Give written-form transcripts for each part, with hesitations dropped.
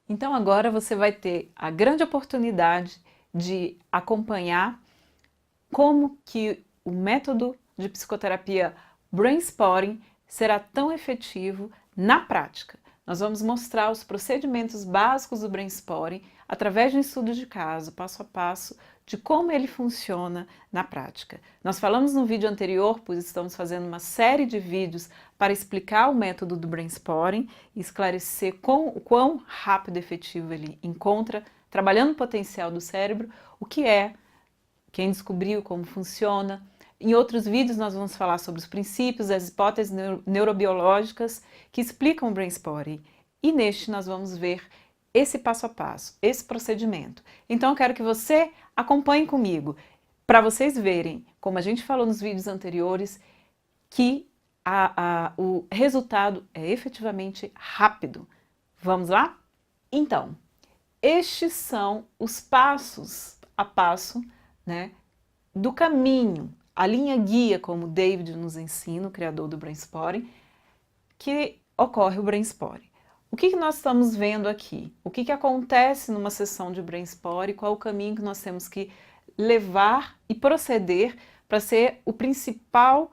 Então agora você vai ter a grande oportunidade de acompanhar como que o método de psicoterapia Brainspotting será tão efetivo na prática. Nós vamos mostrar os procedimentos básicos do Brainspotting através de um estudo de caso, passo a passo, de como ele funciona na prática. Nós falamos no vídeo anterior, pois estamos fazendo uma série de vídeos para explicar o método do Brainspotting e esclarecer o quão rápido e efetivo ele encontra, trabalhando o potencial do cérebro, o que é, quem descobriu, como funciona. Em outros vídeos nós vamos falar sobre os princípios, as hipóteses neurobiológicas que explicam o Brainspotting. E neste nós vamos ver esse passo a passo, esse procedimento. Então eu quero que você acompanhe comigo, para vocês verem, como a gente falou nos vídeos anteriores, que o resultado é efetivamente rápido. Vamos lá? Então, estes são os passos a passo, né, do caminho, a linha guia, como David nos ensina, o criador do Brainspotting, que ocorre o Brainspotting. O que nós estamos vendo aqui? O que acontece numa sessão de Brainspotting? Qual é o caminho que nós temos que levar e proceder para ser o principal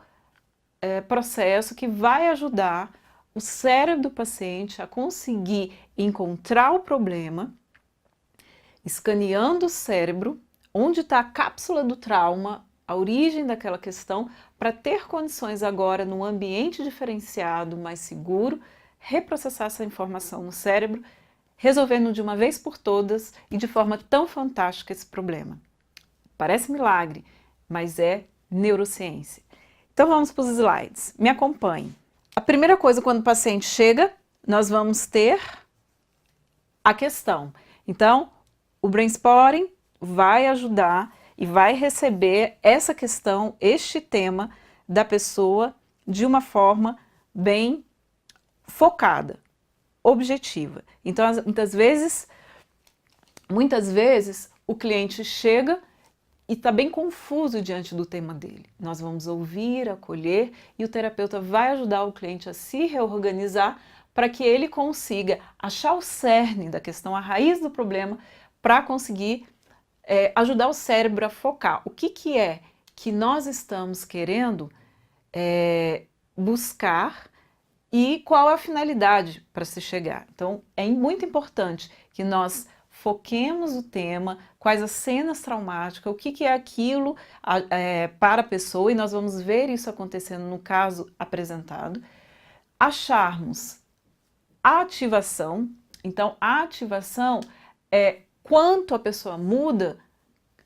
processo que vai ajudar o cérebro do paciente a conseguir encontrar o problema, escaneando o cérebro, onde está a cápsula do trauma, a origem daquela questão, para ter condições agora, num ambiente diferenciado, mais seguro, reprocessar essa informação no cérebro, resolvendo de uma vez por todas e de forma tão fantástica esse problema. Parece milagre, mas é neurociência. Então vamos para os slides. Me acompanhe. A primeira coisa, quando o paciente chega, nós vamos ter a questão. Então, o Brainspotting vai ajudar e vai receber essa questão, este tema da pessoa de uma forma bem focada, objetiva. Então, muitas vezes o cliente chega e está bem confuso diante do tema dele. Nós vamos ouvir, acolher e o terapeuta vai ajudar o cliente a se reorganizar para que ele consiga achar o cerne da questão, a raiz do problema, para conseguir ajudar o cérebro a focar. O que é que nós estamos querendo buscar e qual é a finalidade para se chegar. Então, é muito importante que nós foquemos o tema, quais as cenas traumáticas, o que é aquilo para a pessoa, e nós vamos ver isso acontecendo no caso apresentado. Acharmos a ativação. Então, a ativação é quanto a pessoa muda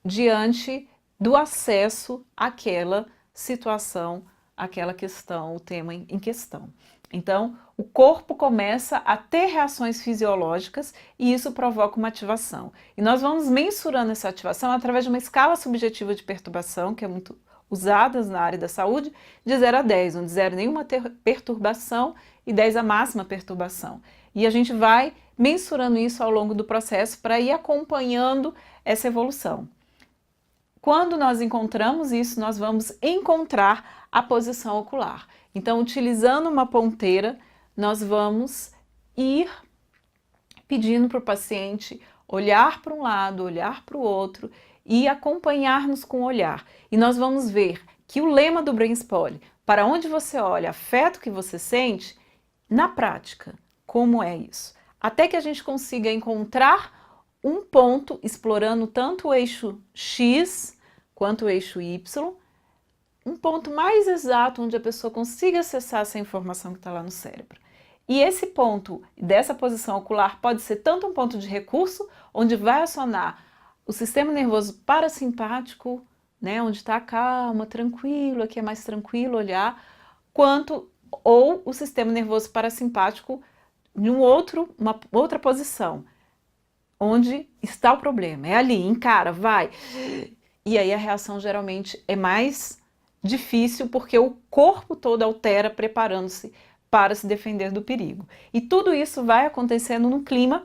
diante do acesso àquela situação, àquela questão, o tema em questão. Então, o corpo começa a ter reações fisiológicas e isso provoca uma ativação. E nós vamos mensurando essa ativação através de uma escala subjetiva de perturbação, que é muito usada na área da saúde, de 0 a 10, onde 0 nenhuma perturbação e 10 a máxima perturbação. E a gente vai mensurando isso ao longo do processo para ir acompanhando essa evolução. Quando nós encontramos isso, nós vamos encontrar a posição ocular. Então, utilizando uma ponteira, nós vamos ir pedindo para o paciente olhar para um lado, olhar para o outro e acompanhar-nos com o olhar. E nós vamos ver que o lema do Brainspotting, para onde você olha, afeta o que você sente, na prática, como é isso? Até que a gente consiga encontrar um ponto, explorando tanto o eixo X quanto o eixo Y, um ponto mais exato onde a pessoa consiga acessar essa informação que está lá no cérebro. E esse ponto, dessa posição ocular, pode ser tanto um ponto de recurso, onde vai acionar o sistema nervoso parasimpático, né, onde está calma, tranquilo, aqui é mais tranquilo olhar, ou o sistema nervoso parasimpático em uma outra posição, onde está o problema. É ali, encara, vai. E aí a reação geralmente é mais difícil porque o corpo todo altera preparando-se para se defender do perigo. E tudo isso vai acontecendo no clima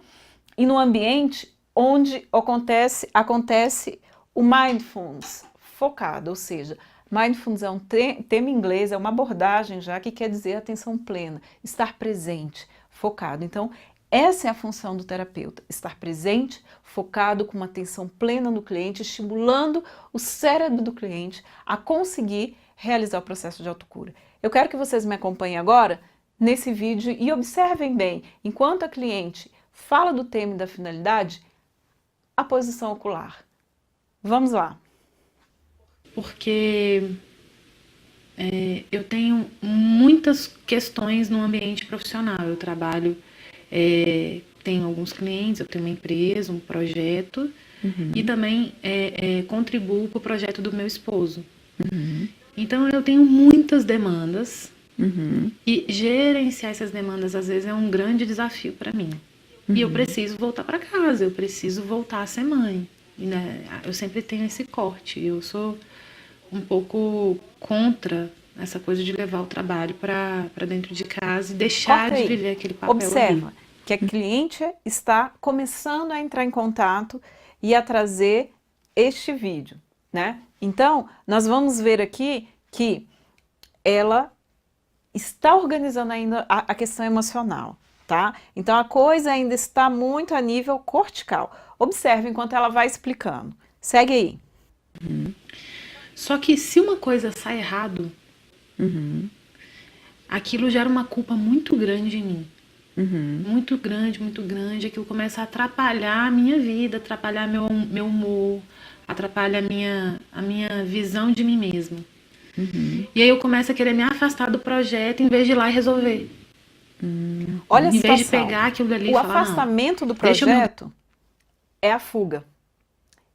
e no ambiente onde acontece o mindfulness focado, ou seja, mindfulness é um tema em inglês, é uma abordagem já que quer dizer atenção plena, estar presente, focado. Então, essa é a função do terapeuta, estar presente, focado, com uma atenção plena no cliente, estimulando o cérebro do cliente a conseguir realizar o processo de autocura. Eu quero que vocês me acompanhem agora nesse vídeo e observem bem, enquanto a cliente fala do tema e da finalidade, a posição ocular. Vamos lá. Porque eu tenho muitas questões no ambiente profissional. Eu trabalho, tenho alguns clientes, eu tenho uma empresa, um projeto, e também contribuo para o projeto do meu esposo. Então eu tenho muitas demandas, e gerenciar essas demandas às vezes é um grande desafio para mim. E eu preciso voltar para casa, eu preciso voltar a ser mãe. E, né, eu sempre tenho esse corte. Eu sou um pouco contra essa coisa de levar o trabalho para dentro de casa e deixar de viver aquele papel. Observa ali. que a cliente está começando a entrar em contato e a trazer este vídeo, né? Então, nós vamos ver aqui que ela está organizando ainda a questão emocional, tá? Então, a coisa ainda está muito a nível cortical. Observe enquanto ela vai explicando. Segue aí. Só que se uma coisa sai errado, aquilo gera uma culpa muito grande em mim. Muito grande. Aquilo começa a atrapalhar a minha vida, atrapalhar meu humor, atrapalha a minha visão de mim mesma. E aí eu começo a querer me afastar do projeto em vez de ir lá e resolver. Olha a Em vez de situação. pegar aquilo ali e O falar, afastamento do deixa eu me- projeto é a fuga.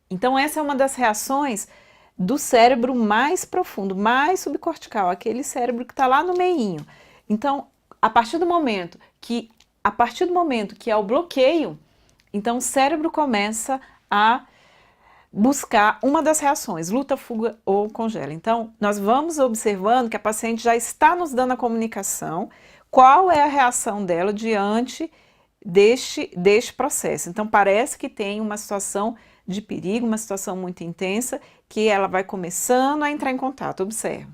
Então essa é uma das reações do cérebro mais profundo, mais subcortical, aquele cérebro que está lá no meinho. Então, a partir do momento que é o bloqueio, então o cérebro começa a buscar uma das reações, luta, fuga ou congela. Então, nós vamos observando que a paciente já está nos dando a comunicação, qual é a reação dela diante deste processo. Então, parece que tem uma situação de perigo, uma situação muito intensa, que ela vai começando a entrar em contato. Observa.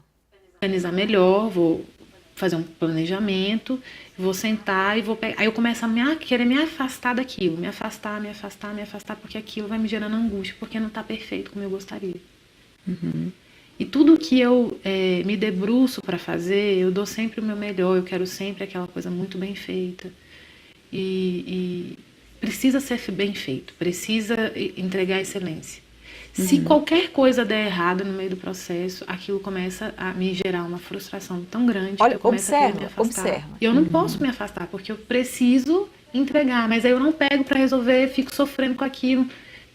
organizar melhor, vou fazer um planejamento, vou sentar e vou pegar. Aí eu começo a querer me afastar daquilo, me afastar, porque aquilo vai me gerando angústia, porque não está perfeito como eu gostaria. E tudo que eu me debruço para fazer, eu dou sempre o meu melhor, eu quero sempre aquela coisa muito bem feita. E precisa ser bem feito, precisa entregar excelência. Se qualquer coisa der errado no meio do processo, aquilo começa a me gerar uma frustração tão grande que Olha, eu começo a querer me afastar. observa. E eu não posso me afastar, porque eu preciso entregar, mas aí eu não pego para resolver, fico sofrendo com aquilo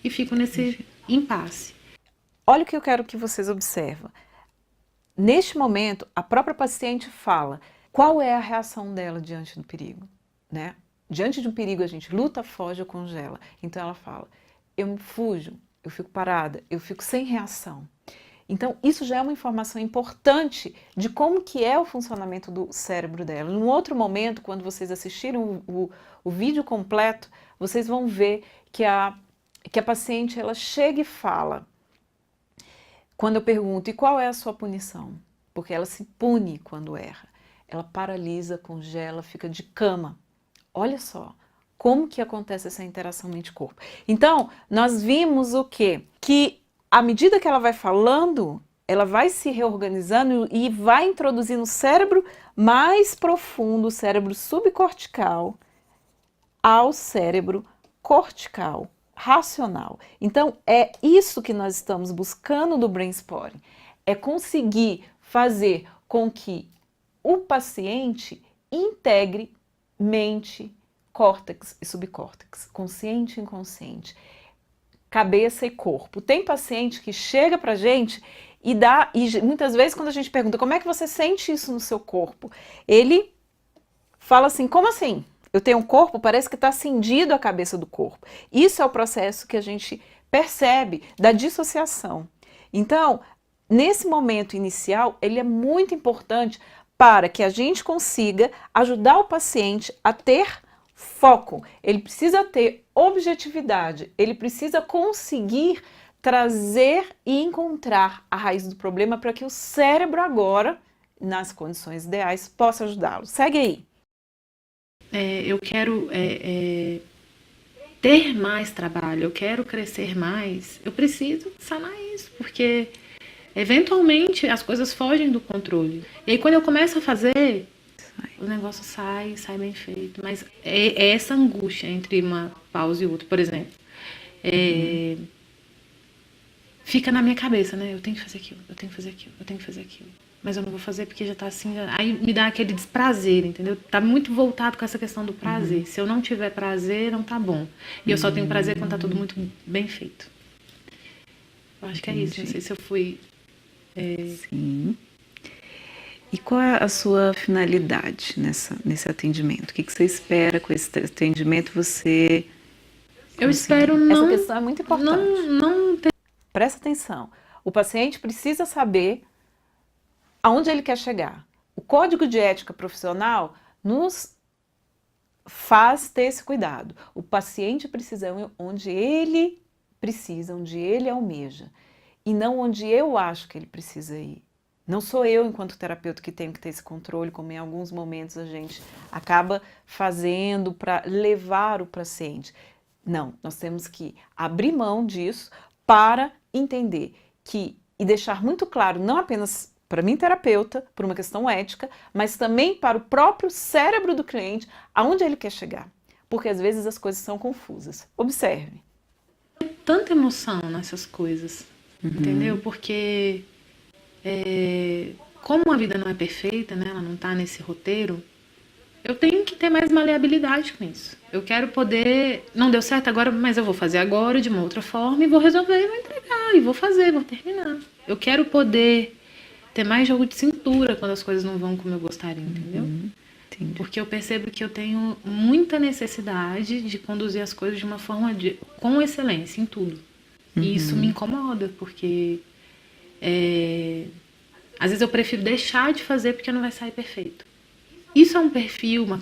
e fico nesse impasse. Olha o que eu quero que vocês observem. Neste momento, a própria paciente fala qual é a reação dela diante do perigo, né? Diante de um perigo, a gente luta, foge ou congela. Então ela fala, eu me fujo, eu fico parada, eu fico sem reação. Então isso já é uma informação importante de como que é o funcionamento do cérebro dela. Num outro momento, quando vocês assistirem o vídeo completo, vocês vão ver que a paciente ela chega e fala, quando eu pergunto, e qual é a sua punição? Porque ela se pune quando erra. Ela paralisa, congela, fica de cama. Olha só como que acontece essa interação mente-corpo. Então, nós vimos o quê? Que à medida que ela vai falando, ela vai se reorganizando e vai introduzindo o cérebro mais profundo, o cérebro subcortical, ao cérebro cortical, racional. Então, é isso que nós estamos buscando do Brainspotting, é conseguir fazer com que o paciente integre mente, córtex e subcórtex, consciente e inconsciente, cabeça e corpo. Tem paciente que chega pra gente e muitas vezes quando a gente pergunta como é que você sente isso no seu corpo, ele fala assim, como assim? Eu tenho um corpo, parece que está cindido a cabeça do corpo. Isso é o processo que a gente percebe da dissociação. Então, nesse momento inicial, ele é muito importante para que a gente consiga ajudar o paciente a ter foco. Ele precisa ter objetividade, ele precisa conseguir trazer e encontrar a raiz do problema para que o cérebro agora, nas condições ideais, possa ajudá-lo. Segue aí. eu quero ter mais trabalho, eu quero crescer mais, eu preciso sanar isso, porque eventualmente as coisas fogem do controle. E aí quando eu começo a fazer, o negócio sai bem feito. Mas é essa angústia entre uma pausa e outra. Por exemplo, fica na minha cabeça, né? Eu tenho que fazer aquilo, eu tenho que fazer aquilo, eu tenho que fazer aquilo. Mas eu não vou fazer porque já tá assim. Aí me dá aquele desprazer, entendeu? Tá muito voltado com essa questão do prazer. Se eu não tiver prazer, não tá bom. E eu só tenho prazer quando tá tudo muito bem feito. Eu acho que é isso. Não sei se eu fui. Sim. E qual é a sua finalidade nesse atendimento? O que você espera com esse atendimento você Eu conseguir? espero não. Essa questão é muito importante. Não ter. Presta atenção. O paciente precisa saber aonde ele quer chegar. O Código de Ética Profissional nos faz ter esse cuidado. O paciente precisa ir onde ele precisa, onde ele almeja, e não onde eu acho que ele precisa ir. Não sou eu, enquanto terapeuta, que tenho que ter esse controle, como em alguns momentos a gente acaba fazendo para levar o paciente. Não, nós temos que abrir mão disso para entender que, e deixar muito claro, não apenas para mim, terapeuta, por uma questão ética, mas também para o próprio cérebro do cliente, aonde ele quer chegar. Porque às vezes as coisas são confusas. Observe. Tanta emoção nessas coisas, entendeu? Porque como a vida não é perfeita, né? Ela não tá nesse roteiro, eu tenho que ter mais maleabilidade com isso. Eu quero poder, não deu certo agora, mas eu vou fazer agora de uma outra forma e vou resolver e vou entregar, e vou fazer, vou terminar. Eu quero poder ter mais jogo de cintura quando as coisas não vão como eu gostaria, entendeu? Porque eu percebo que eu tenho muita necessidade de conduzir as coisas de uma forma com excelência em tudo. E isso me incomoda, porque às vezes eu prefiro deixar de fazer porque não vai sair perfeito. Isso é um perfil, uma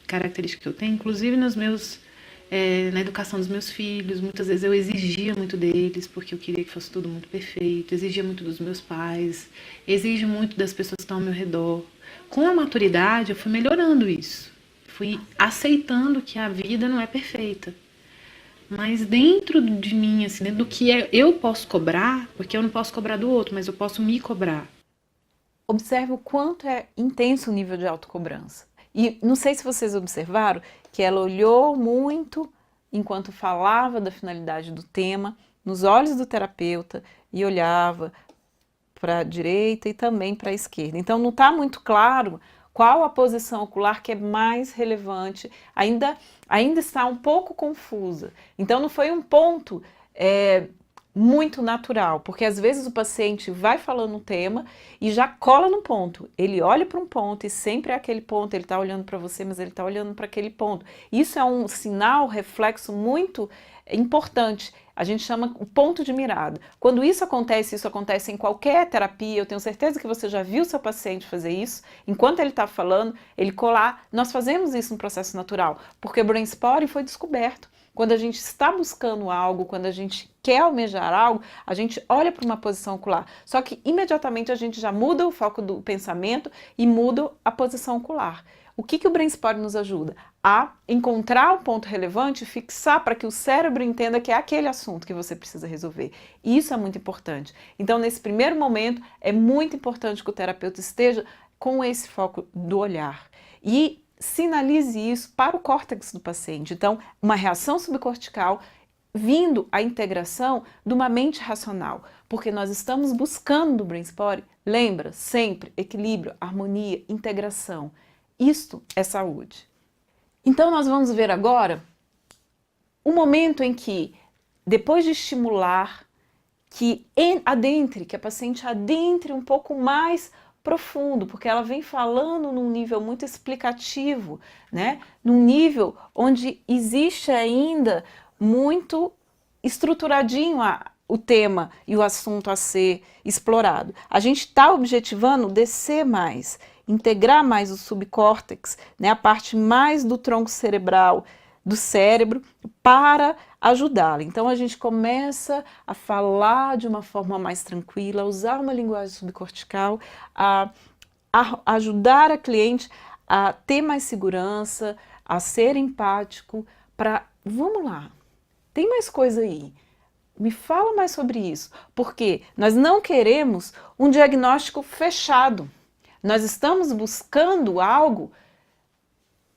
característica que eu tenho, inclusive na educação dos meus filhos. Muitas vezes eu exigia muito deles, porque eu queria que fosse tudo muito perfeito, exigia muito dos meus pais, exijo muito das pessoas que estão ao meu redor. Com a maturidade, eu fui melhorando isso. Fui aceitando que a vida não é perfeita. Mas dentro de mim, assim, dentro do que eu posso cobrar, porque eu não posso cobrar do outro, mas eu posso me cobrar. Observe o quanto é intenso o nível de autocobrança. E não sei se vocês observaram que ela olhou muito enquanto falava da finalidade do tema, nos olhos do terapeuta, e olhava para a direita e também para a esquerda. Então não está muito claro qual a posição ocular que é mais relevante, ainda está um pouco confusa. Então não foi um ponto muito natural, porque às vezes o paciente vai falando um tema e já cola no ponto. Ele olha para um ponto e sempre é aquele ponto, ele está olhando para você, mas ele está olhando para aquele ponto. Isso é um sinal, reflexo muito importante. A gente chama o ponto de mirada. Quando isso acontece em qualquer terapia, eu tenho certeza que você já viu seu paciente fazer isso, enquanto ele está falando, ele colar. Nós fazemos isso no processo natural, porque o brain spotting foi descoberto. Quando a gente está buscando algo, quando a gente quer almejar algo, a gente olha para uma posição ocular. Só que imediatamente a gente já muda o foco do pensamento e muda a posição ocular. O que o brain spotting nos ajuda? A encontrar um ponto relevante e fixar para que o cérebro entenda que é aquele assunto que você precisa resolver. E isso é muito importante. Então, nesse primeiro momento, é muito importante que o terapeuta esteja com esse foco do olhar. E sinalize isso para o córtex do paciente. Então, uma reação subcortical vindo à integração de uma mente racional, porque nós estamos buscando no brain spotting, lembra, sempre equilíbrio, harmonia, integração. Isto é saúde. Então nós vamos ver agora o momento em que, depois de estimular, que a paciente adentre um pouco mais profundo, porque ela vem falando num nível muito explicativo, né? Num nível onde existe ainda muito estruturadinho o tema e o assunto a ser explorado. A gente está objetivando descer mais, integrar mais o subcórtex, né, a parte mais do tronco cerebral do cérebro, para ajudá-la. Então a gente começa a falar de uma forma mais tranquila, a usar uma linguagem subcortical, a ajudar a cliente a ter mais segurança, a ser empático, para, vamos lá, tem mais coisa aí, me fala mais sobre isso, porque nós não queremos um diagnóstico fechado, nós estamos buscando algo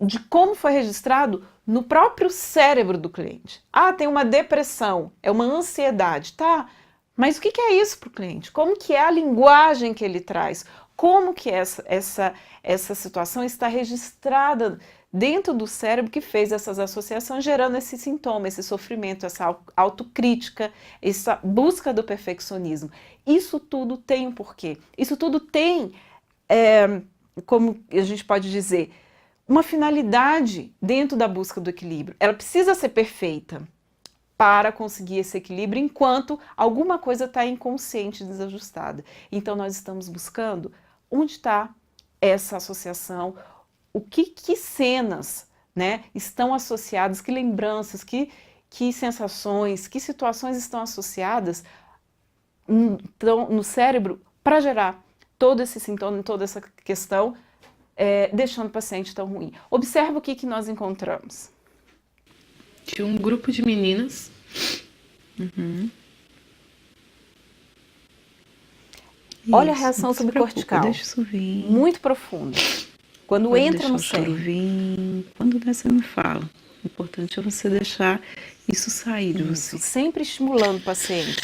de como foi registrado no próprio cérebro do cliente. Ah, tem uma depressão, é uma ansiedade, tá? Mas o que é isso para o cliente? Como que é a linguagem que ele traz? Como que essa situação está registrada dentro do cérebro que fez essas associações, gerando esse sintoma, esse sofrimento, essa autocrítica, essa busca do perfeccionismo. Isso tudo tem um porquê. Isso tudo tem, como a gente pode dizer, uma finalidade dentro da busca do equilíbrio. Ela precisa ser perfeita para conseguir esse equilíbrio, enquanto alguma coisa está inconsciente, desajustada. Então nós estamos buscando onde está essa associação, que cenas, né, estão associadas, que lembranças, que sensações, que situações estão associadas no cérebro para gerar todo esse sintoma, toda essa questão, deixando o paciente tão ruim. Observa o que nós encontramos. Tinha um grupo de meninas. Olha a reação subcortical. Deixa isso vir. Muito profunda. Quando Pode entra no deixar o choro cérebro. vir. Quando der, você me fala. O importante é você deixar isso sair de você. Sempre estimulando o paciente.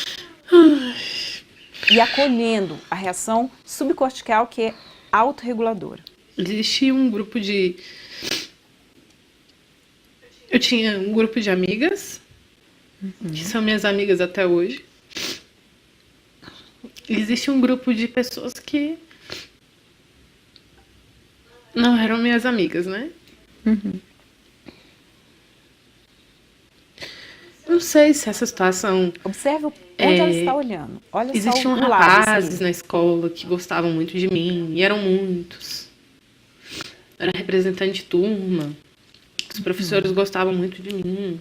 E acolhendo a reação subcortical, que é autorreguladora. Existia um grupo de... Eu tinha um grupo de amigas, que são minhas amigas até hoje. E existe um grupo de pessoas que não eram minhas amigas, né? Não sei se essa situação... Observe onde ela está olhando. Olha Existiam só o lado, rapazes assim. na escola que gostavam muito de mim, e eram muitos. Eu era representante de turma, os professores gostavam muito de mim.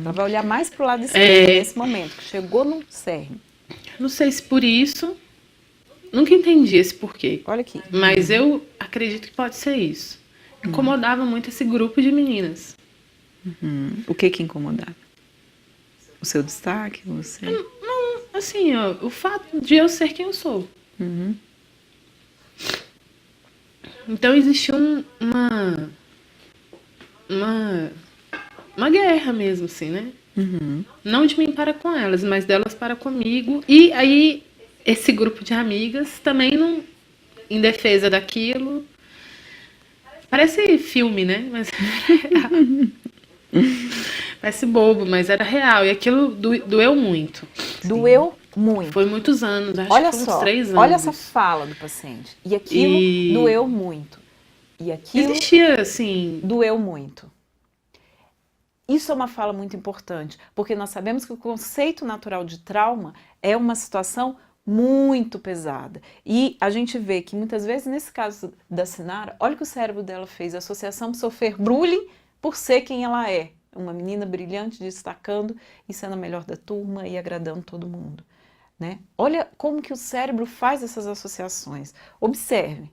Ela vai olhar mais para o lado esquerdo nesse momento, que chegou no cerne. Não sei se por isso, nunca entendi esse porquê, Olha aqui. mas eu acredito que pode ser isso. Incomodava muito esse grupo de meninas. O que incomodava? O seu destaque? Você? Não, assim, ó, o fato de eu ser quem eu sou. Então existia uma guerra mesmo, assim, né? Não de mim para com elas, mas delas para comigo. E aí, esse grupo de amigas também não, em defesa daquilo. Parece filme, né? Mas parece bobo, mas era real. E aquilo doeu muito. Doeu muito. Foi muitos anos, acho Olha que foi só, uns 3 anos. olha essa fala do paciente. E aquilo doeu muito. E aquilo Existia, assim... doeu muito. Isso é uma fala muito importante, porque nós sabemos que o conceito natural de trauma é uma situação muito pesada. E a gente vê que muitas vezes, nesse caso da Sinara, olha o que o cérebro dela fez, a associação de sofrer bullying por ser quem ela é. Uma menina brilhante, destacando e sendo a melhor da turma e agradando todo mundo. Né? Olha como que o cérebro faz essas associações. Observe.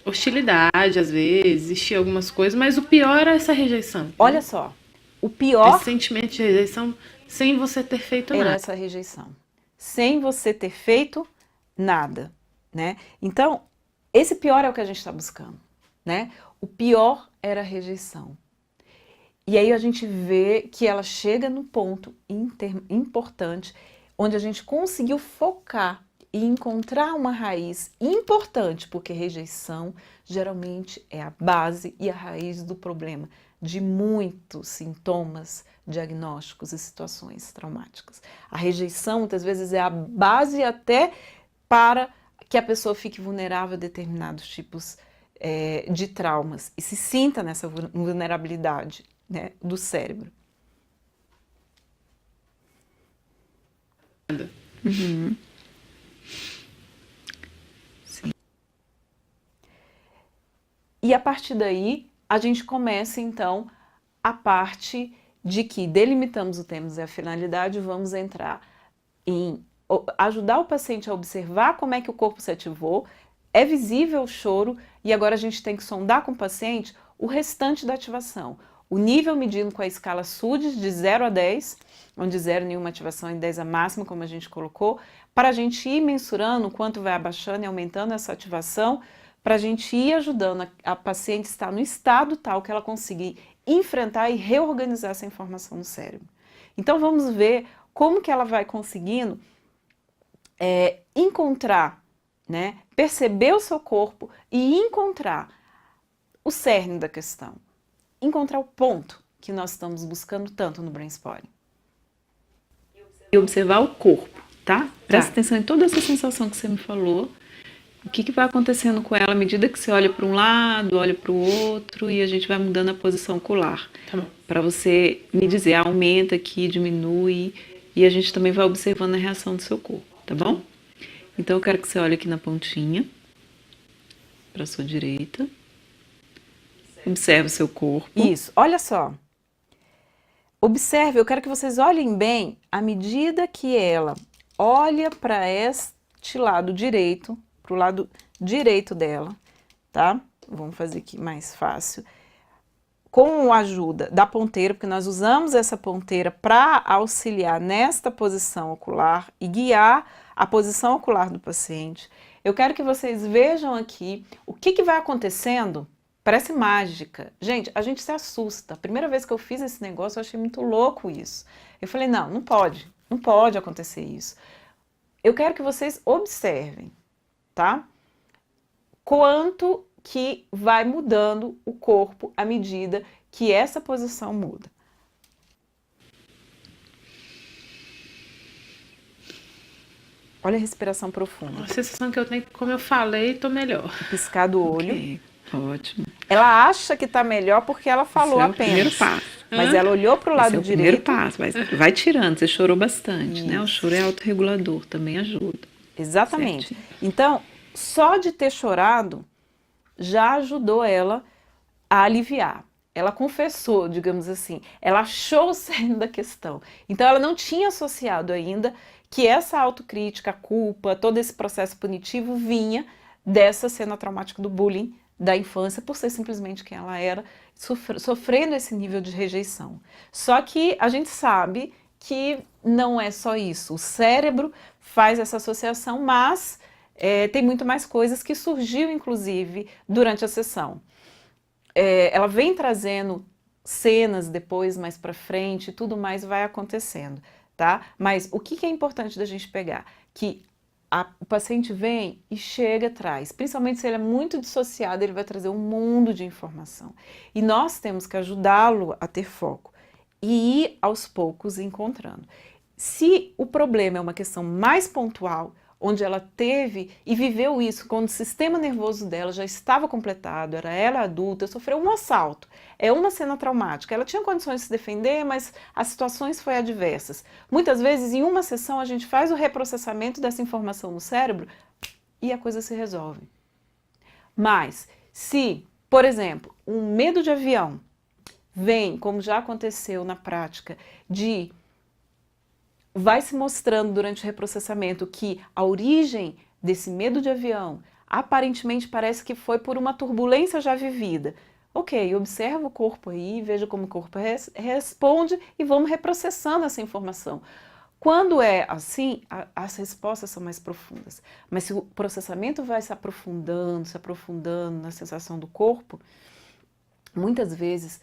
Hostilidade, às vezes, existia algumas coisas, mas o pior era essa rejeição. Olha só, o pior Esse sentimento de rejeição sem você ter feito era nada. essa rejeição. Sem você ter feito nada. Né? Então, esse pior é o que a gente está buscando. Né? O pior era a rejeição. E aí a gente vê que ela chega no ponto importante, onde a gente conseguiu focar e encontrar uma raiz importante, porque rejeição geralmente é a base e a raiz do problema de muitos sintomas, diagnósticos e situações traumáticas. A rejeição muitas vezes é a base até para que a pessoa fique vulnerável a determinados tipos de traumas e se sinta nessa vulnerabilidade, né, do cérebro. Sim. E a partir daí, a gente começa então a parte de que delimitamos o tema e a finalidade, vamos entrar em ajudar o paciente a observar como é que o corpo se ativou, é visível o choro e agora a gente tem que sondar com o paciente o restante da ativação. O nível medindo com a escala SUDES de 0 a 10, onde 0 nenhuma ativação e 10 a máxima, como a gente colocou, para a gente ir mensurando o quanto vai abaixando e aumentando essa ativação, para a gente ir ajudando a paciente a estar no estado tal que ela conseguir enfrentar e reorganizar essa informação no cérebro. Então vamos ver como que ela vai conseguindo encontrar, né, perceber o seu corpo e encontrar o cerne da questão, encontrar o ponto que nós estamos buscando tanto no Brainspotting. E observar o corpo, tá? Presta atenção em toda essa sensação que você me falou. O que vai acontecendo com ela à medida que você olha para um lado, olha para o outro e a gente vai mudando a posição ocular. Tá bom. Para você me dizer, aumenta aqui, diminui, e a gente também vai observando a reação do seu corpo, tá bom? Então eu quero que você olhe aqui na pontinha, para a sua direita. Observe o seu corpo. Isso, olha só. Observe, eu quero que vocês olhem bem à medida que ela olha para este lado direito, para o lado direito dela, tá? Vamos fazer aqui mais fácil. Com a ajuda da ponteira, porque nós usamos essa ponteira para auxiliar nesta posição ocular e guiar a posição ocular do paciente. Eu quero que vocês vejam aqui o que vai acontecendo. Parece mágica. Gente, a gente se assusta. A primeira vez que eu fiz esse negócio, eu achei muito louco isso. Eu falei, não pode acontecer isso. Eu quero que vocês observem, tá? Quanto que vai mudando o corpo à medida que essa posição muda. Olha a respiração profunda. A sensação que eu tenho, como eu falei, tô melhor. Piscar do olho. Ok, ótimo. Ela acha que tá melhor porque ela falou Esse é o apenas. primeiro passo. Mas ela olhou para o lado Esse é o direito. primeiro passo, vai tirando, você chorou bastante, né? O Isso. choro é autorregulador, também ajuda. Exatamente. Certinho. Então, só de ter chorado já ajudou ela a aliviar. Ela confessou, digamos assim, ela achou o cerne da questão. Então ela não tinha associado ainda que essa autocrítica, a culpa, todo esse processo punitivo vinha dessa cena traumática do bullying da infância, por ser simplesmente quem ela era, sofrendo esse nível de rejeição. Só que a gente sabe que não é só isso. O cérebro faz essa associação, mas tem muito mais coisas que surgiu, inclusive, durante a sessão. Ela vem trazendo cenas depois, mais para frente, tudo mais vai acontecendo, tá? Mas o que é importante da gente pegar? Que o paciente vem e chega atrás, principalmente se ele é muito dissociado, ele vai trazer um mundo de informação. E nós temos que ajudá-lo a ter foco e ir aos poucos encontrando. Se o problema é uma questão mais pontual, onde ela teve e viveu isso quando o sistema nervoso dela já estava completado, era ela adulta, sofreu um assalto, é uma cena traumática, ela tinha condições de se defender, mas as situações foram adversas. Muitas vezes, em uma sessão, a gente faz o reprocessamento dessa informação no cérebro e a coisa se resolve. Mas, se, por exemplo, um medo de avião vem, como já aconteceu na prática, vai se mostrando durante o reprocessamento que a origem desse medo de avião aparentemente parece que foi por uma turbulência já vivida. Ok, observa o corpo aí, veja como o corpo responde e vamos reprocessando essa informação. Quando é assim, as respostas são mais profundas. Mas se o processamento vai se aprofundando na sensação do corpo, muitas vezes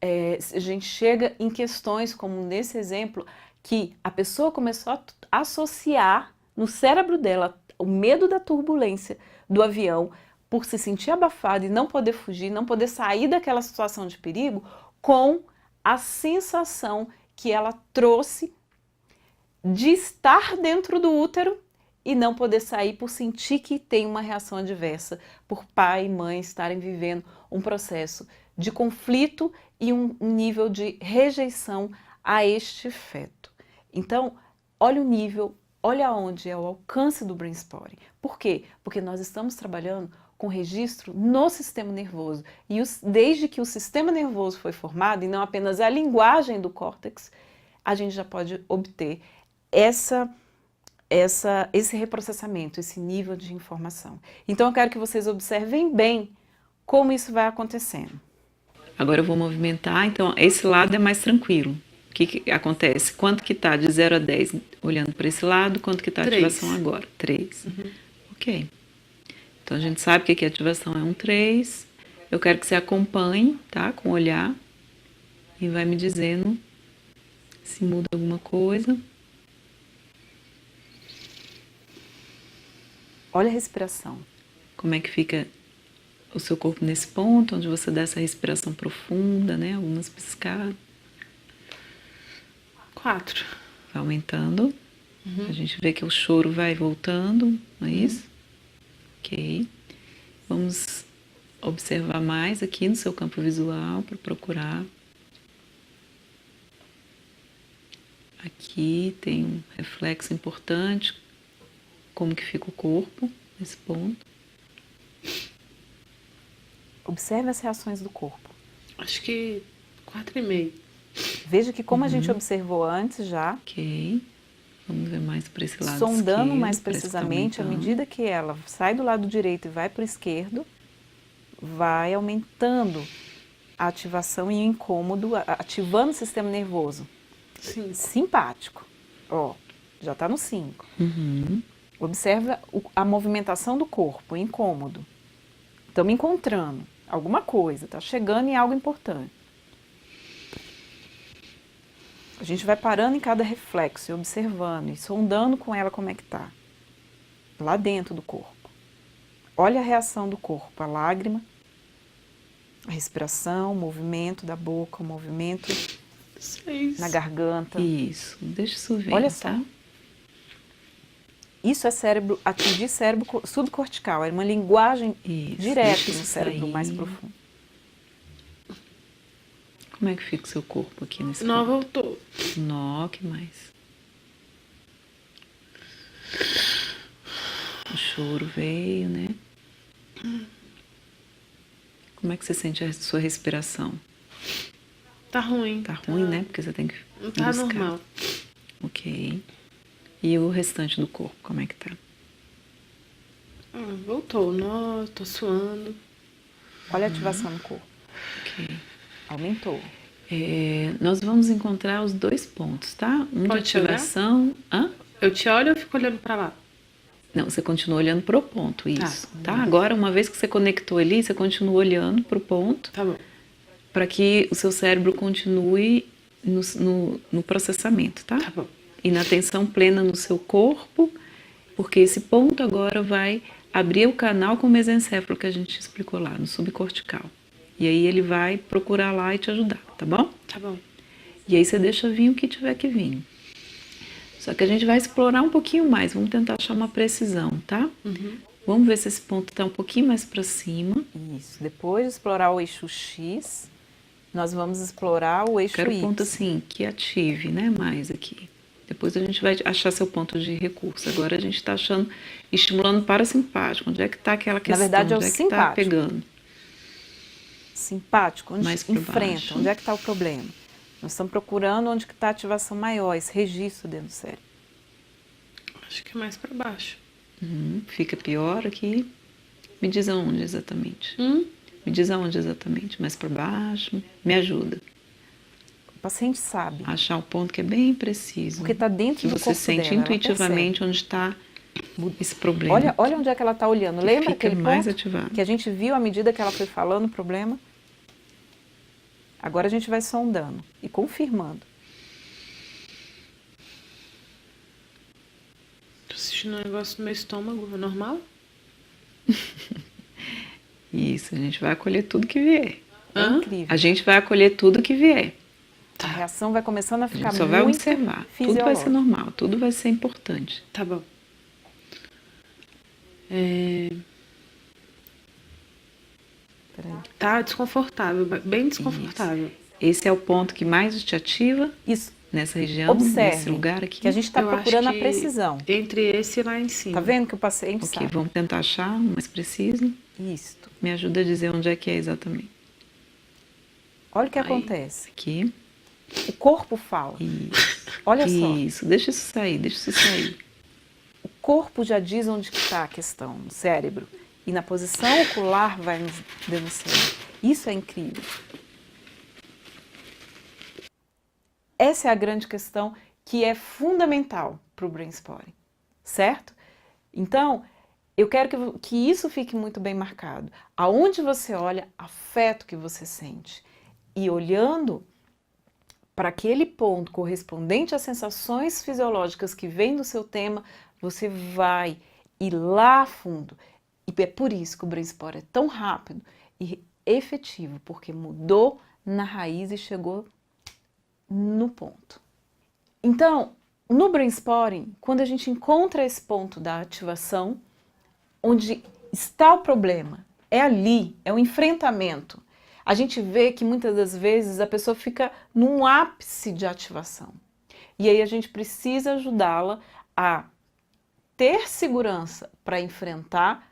a gente chega em questões como nesse exemplo, que a pessoa começou a associar no cérebro dela o medo da turbulência do avião por se sentir abafada e não poder fugir, não poder sair daquela situação de perigo, com a sensação que ela trouxe de estar dentro do útero e não poder sair por sentir que tem uma reação adversa, por pai e mãe estarem vivendo um processo de conflito e um nível de rejeição a este feto. Então, olha o nível, olha onde é o alcance do Brainspotting. Por quê? Porque nós estamos trabalhando com registro no sistema nervoso. E desde que o sistema nervoso foi formado, e não apenas a linguagem do córtex, a gente já pode obter esse reprocessamento, esse nível de informação. Então, eu quero que vocês observem bem como isso vai acontecendo. Agora eu vou movimentar, então esse lado é mais tranquilo. O que acontece? Quanto que tá de 0 a 10 olhando para esse lado? Quanto que tá a 3. ativação agora? 3. Ok. Então a gente sabe que aqui a ativação é um 3. Eu quero que você acompanhe, tá? Com o olhar. E vai me dizendo se muda alguma coisa. Olha a respiração. Como é que fica o seu corpo nesse ponto, onde você dá essa respiração profunda, né? Algumas piscadas. 4. Vai aumentando. A gente vê que o choro vai voltando, não é isso? Ok. Vamos observar mais aqui no seu campo visual para procurar. Aqui tem um reflexo importante, como que fica o corpo nesse ponto. Observe as reações do corpo. Acho que 4,5. Veja que como a gente observou antes já, Ok. Vamos ver mais para esse lado sondando esquerdo, mais parece que tá precisamente, à aumentando. medida que ela sai do lado direito e vai para o esquerdo, vai aumentando a ativação e o incômodo, ativando o sistema nervoso. Sim. Simpático. Ó, já está no 5. Uhum. Observa a movimentação do corpo, o incômodo. Estamos encontrando alguma coisa, está chegando em algo importante. A gente vai parando em cada reflexo e observando e sondando com ela como é que está. Lá dentro do corpo. Olha a reação do corpo, a lágrima, a respiração, o movimento da boca, o movimento 6. na garganta. Isso, deixa isso ver, Olha só. tá? Isso é cérebro, atingir cérebro subcortical, é uma linguagem Isso, direta deixa no isso cérebro sair. mais profundo. Como é que fica o seu corpo aqui nesse 9 ponto? voltou. Nó, que mais? O choro veio, né? Como é que você sente a sua respiração? Tá ruim. Tá ruim, né? Porque você tem que Não tá buscar. normal. Ok. E o restante do corpo, como é que tá? Voltou. Nó, tô suando. Olha a ativação no corpo. Ok. Aumentou. Nós vamos encontrar os 2 pontos, tá? Um de Pode olhar? ativação. Hã? Eu te olho ou eu fico olhando pra lá? Não, você continua olhando pro ponto, isso. Tá. Tá? Agora, uma vez que você conectou ali, você continua olhando pro ponto, Tá bom. para que o seu cérebro continue no processamento, tá? Tá bom. E na atenção plena no seu corpo, porque esse ponto agora vai abrir o canal com o mesencéfalo que a gente explicou lá, no subcortical. E aí ele vai procurar lá e te ajudar, tá bom? Tá bom. E aí você deixa vir o que tiver que vir. Só que a gente vai explorar um pouquinho mais, vamos tentar achar uma precisão, tá? Vamos ver se esse ponto está um pouquinho mais para cima. Isso. Depois de explorar o eixo X, nós vamos explorar o eixo Quero Y. ponto assim, que ative, né, mais aqui. Depois a gente vai achar seu ponto de recurso. Agora a gente está achando, estimulando o parasimpático. Onde é que está aquela questão? verdade, é o onde é que está simpático. pegando? Simpático, onde Mais pra enfrenta, baixo. onde é que está o problema? Nós estamos procurando onde que está a ativação maior, esse registro dentro do cérebro. Acho que é mais pra baixo. Fica pior aqui. Me diz aonde exatamente. Me diz aonde exatamente. Mais para baixo. Me ajuda. O paciente sabe, A achar o ponto que é bem preciso. porque está dentro Que do você corpo sente dela, ela intuitivamente onde está esse problema. Olha onde é que ela está olhando. Que Lembra fica aquele mais ponto ativado. que a gente viu à medida que ela foi falando o problema? Agora a gente vai sondando e confirmando. Tô sentindo um negócio no meu estômago. É normal? Isso, a gente vai acolher tudo que vier. É Hã? incrível. A gente vai acolher tudo que vier. A reação vai começando a A ficar gente só vai muito observar. Tudo vai fisiológica. ser normal, tudo vai ser importante. Tá bom. Peraí. Tá desconfortável. Bem desconfortável. Esse é o ponto que mais te ativa Isso. nessa região, Observe nesse lugar aqui. que a gente está Eu procurando a acho que precisão. Entre esse e lá em cima. Tá vendo que o paciente Ok, sabe? vamos tentar achar um mais preciso. Isto. Me ajuda a dizer onde é que é exatamente. Olha o que Aí. acontece. Aqui. O corpo fala. Isso. Olha só. Isso, deixa isso sair, deixa isso sair. O corpo já diz onde está a questão, no cérebro. E na posição ocular vai nos denunciar. Isso é incrível. essa é a grande questão que é fundamental para o brainstorming, certo? Então, eu quero que isso fique muito bem marcado. Aonde você olha, afeto que você sente. E olhando para aquele ponto correspondente às sensações fisiológicas que vêm do seu tema, você vai ir lá a fundo. E é por isso que o brainstorming é tão rápido e efetivo, porque mudou na raiz e chegou no ponto. Então, no brainstorming, quando a gente encontra esse ponto da ativação, onde está o problema, é ali, é o enfrentamento. A gente vê que muitas das vezes a pessoa fica num ápice de ativação. E aí a gente precisa ajudá-la a ter segurança para enfrentar.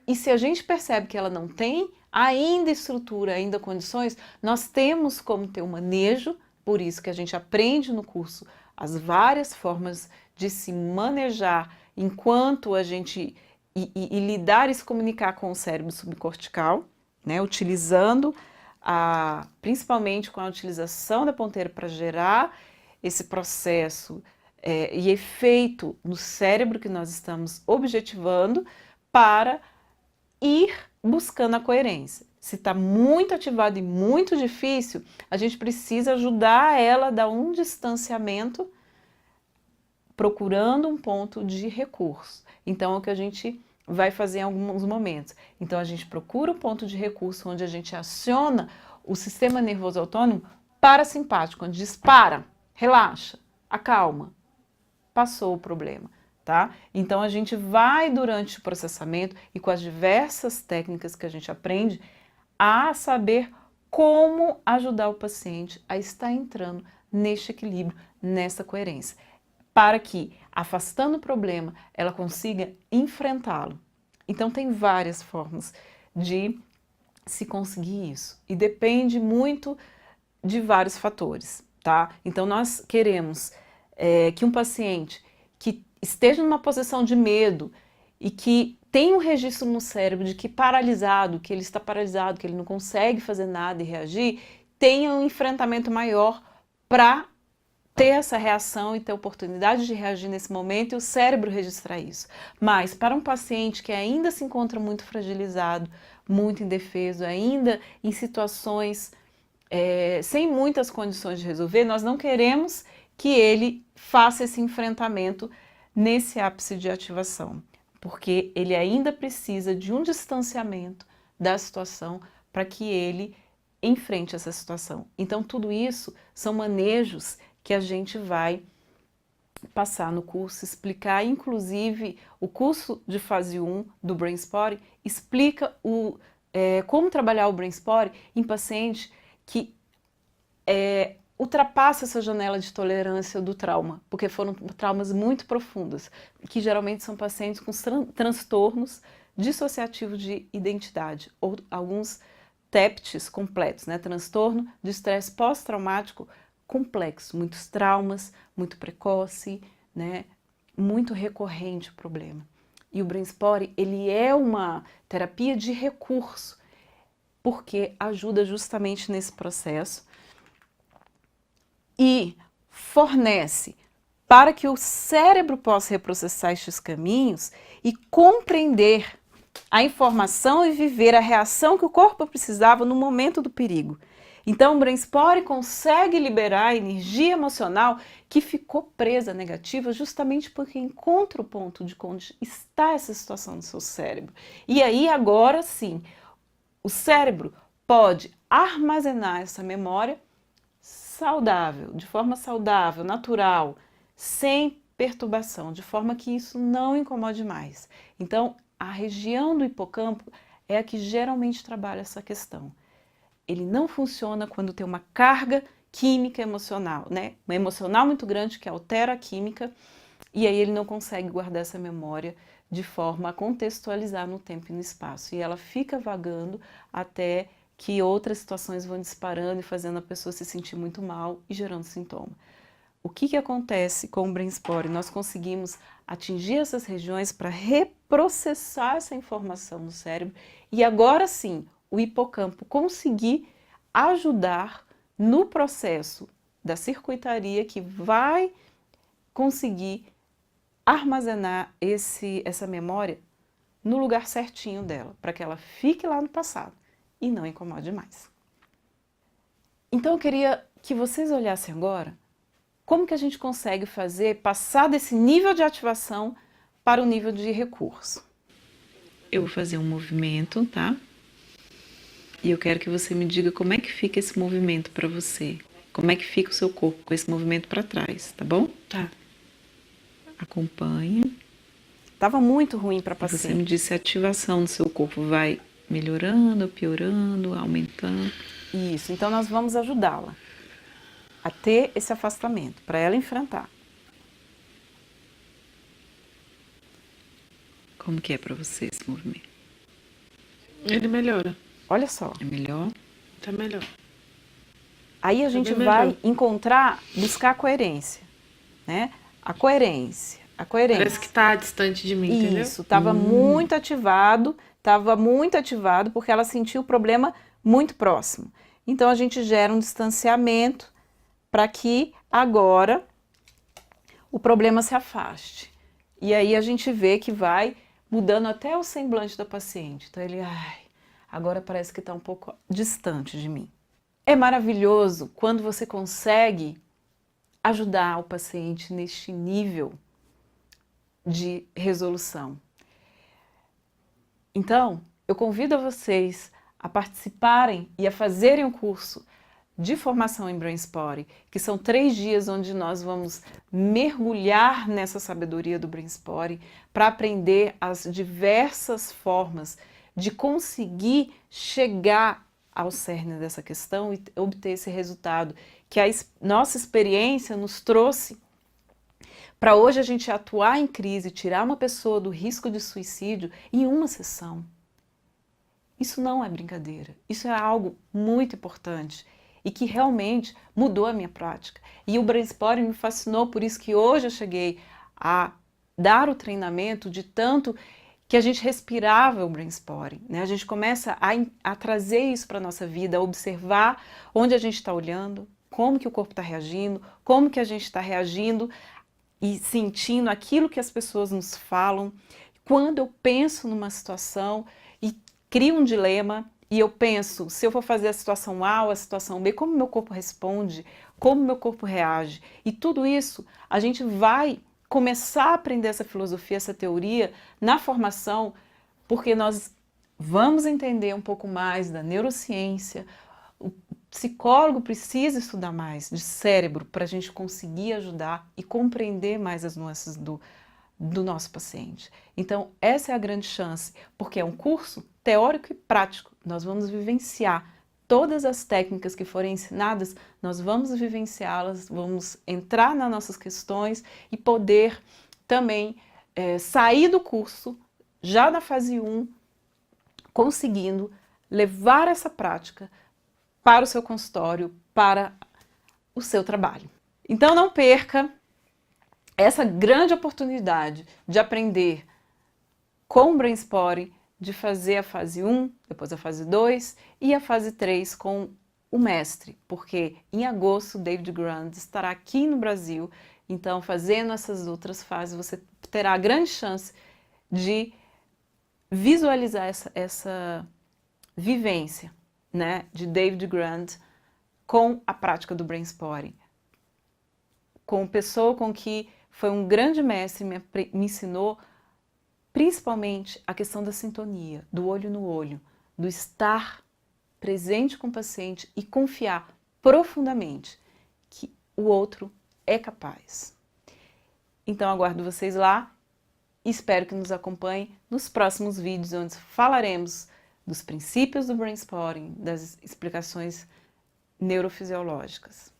E se a gente percebe que ela não tem ainda estrutura, ainda condições, nós temos como ter um manejo, por isso que a gente aprende no curso as várias formas de se manejar enquanto a gente e lidar e se comunicar com o cérebro subcortical, né, utilizando principalmente com a utilização da ponteira para gerar esse processo e efeito no cérebro que nós estamos objetivando para ir buscando a coerência. Se está muito ativado e muito difícil, a gente precisa ajudar ela a dar um distanciamento procurando um ponto de recurso. Então, é o que a gente vai fazer em alguns momentos. Então, a gente procura um ponto de recurso onde a gente aciona o sistema nervoso autônomo parasimpático, onde dispara, relaxa, acalma, passou o problema. Tá? Então, a gente vai, durante o processamento e com as diversas técnicas que a gente aprende, a saber como ajudar o paciente a estar entrando neste equilíbrio, nessa coerência, para que, afastando o problema, ela consiga enfrentá-lo. Então, tem várias formas de se conseguir isso e depende muito de vários fatores, tá? Então, nós queremos que um paciente que esteja numa posição de medo e que tem um registro no cérebro de que paralisado, que ele está paralisado, que ele não consegue fazer nada e reagir, tenha um enfrentamento maior para ter essa reação e ter oportunidade de reagir nesse momento e o cérebro registrar isso. Mas para um paciente que ainda se encontra muito fragilizado, muito indefeso, ainda em situações sem muitas condições de resolver, nós não queremos que ele faça esse enfrentamento nesse ápice de ativação, porque ele ainda precisa de um distanciamento da situação para que ele enfrente essa situação. Então, tudo isso são manejos que a gente vai passar no curso, explicar, inclusive o curso de fase 1 do brainstorming explica como trabalhar o brainstorming em paciente que ultrapassa essa janela de tolerância do trauma, porque foram traumas muito profundos, que geralmente são pacientes com transtornos dissociativos de identidade, ou alguns TEPTs completos, né? Transtorno de estresse pós-traumático complexo, muitos traumas, muito precoce, né? Muito recorrente o problema. E o brainstorming, ele é uma terapia de recurso, porque ajuda justamente nesse processo e fornece para que o cérebro possa reprocessar estes caminhos e compreender a informação e viver a reação que o corpo precisava no momento do perigo. Então, o brainstorming consegue liberar a energia emocional que ficou presa negativa justamente porque encontra o ponto de onde está essa situação no seu cérebro. E aí, agora sim, o cérebro pode armazenar essa memória saudável, de forma saudável, natural, sem perturbação, de forma que isso não incomode mais. Então, a região do hipocampo é a que geralmente trabalha essa questão. Ele não funciona quando tem uma carga química emocional, né? Uma emocional muito grande que altera a química e aí ele não consegue guardar essa memória de forma a contextualizar no tempo e no espaço. E ela fica vagando até que outras situações vão disparando e fazendo a pessoa se sentir muito mal e gerando sintoma. O que acontece com o brainstorming? Nós conseguimos atingir essas regiões para reprocessar essa informação no cérebro e agora sim, o hipocampo conseguir ajudar no processo da circuitaria que vai conseguir armazenar essa memória no lugar certinho dela, para que ela fique lá no passado e não incomode mais. Então eu queria que vocês olhassem agora como que a gente consegue passar desse nível de ativação para o nível de recurso. Eu vou fazer um movimento, tá? E eu quero que você me diga como é que fica esse movimento para você. Como é que fica o seu corpo com esse movimento para trás, tá bom? Tá. Acompanha. Estava muito ruim para Você paciente. me disse a ativação do seu corpo vai melhorando, piorando, aumentando. Isso, então nós vamos ajudá-la a ter esse afastamento, para ela enfrentar. Como que é para você esse movimento? Ele melhora. Olha só, É melhor? Tá melhor. aí a gente bem vai melhor. buscar a coerência, né? A coerência. Parece que tá distante de mim, entendeu? Isso, estava muito ativado porque ela sentiu o problema muito próximo. Então a gente gera um distanciamento para que agora o problema se afaste. E aí a gente vê que vai mudando até o semblante da paciente. Então ele, agora parece que está um pouco distante de mim. É maravilhoso quando você consegue ajudar o paciente neste nível de resolução. Então, eu convido a vocês a participarem e a fazerem um curso de formação em Brain Spotting, que são 3 dias onde nós vamos mergulhar nessa sabedoria do Brain Spotting para aprender as diversas formas de conseguir chegar ao cerne dessa questão e obter esse resultado que a nossa experiência nos trouxe para hoje a gente atuar em crise, tirar uma pessoa do risco de suicídio em uma sessão. Isso não é brincadeira, isso é algo muito importante e que realmente mudou a minha prática. E o Brain Spotting me fascinou, por isso que hoje eu cheguei a dar o treinamento de tanto que a gente respirava o Brain Spotting, né? A gente começa a trazer isso para a nossa vida, a observar onde a gente está olhando, como que o corpo está reagindo, como que a gente está reagindo e sentindo aquilo que as pessoas nos falam. Quando eu penso numa situação e crio um dilema e eu penso, se eu for fazer a situação A ou a situação B, como meu corpo responde, como meu corpo reage. E tudo isso a gente vai começar a aprender essa filosofia, essa teoria na formação, porque nós vamos entender um pouco mais da neurociência. O psicólogo precisa estudar mais de cérebro para a gente conseguir ajudar e compreender mais as nuances do nosso paciente. Então, essa é a grande chance, porque é um curso teórico e prático. Nós vamos vivenciar todas as técnicas que forem ensinadas, nós vamos vivenciá-las, vamos entrar nas nossas questões e poder também sair do curso, já na fase 1, conseguindo levar essa prática para o seu consultório, para o seu trabalho. Então não perca essa grande oportunidade de aprender com o Brain Spotting, de fazer a fase 1, depois a fase 2 e a fase 3 com o mestre, porque em agosto David Grant estará aqui no Brasil, então fazendo essas outras fases você terá a grande chance de visualizar essa vivência, né, de David Grant com a prática do Brain Spotting, com pessoa com que foi um grande mestre, me ensinou principalmente a questão da sintonia, do olho no olho, do estar presente com o paciente e confiar profundamente que o outro é capaz. Então aguardo vocês lá e espero que nos acompanhem nos próximos vídeos, onde falaremos dos princípios do Brain Spotting, das explicações neurofisiológicas.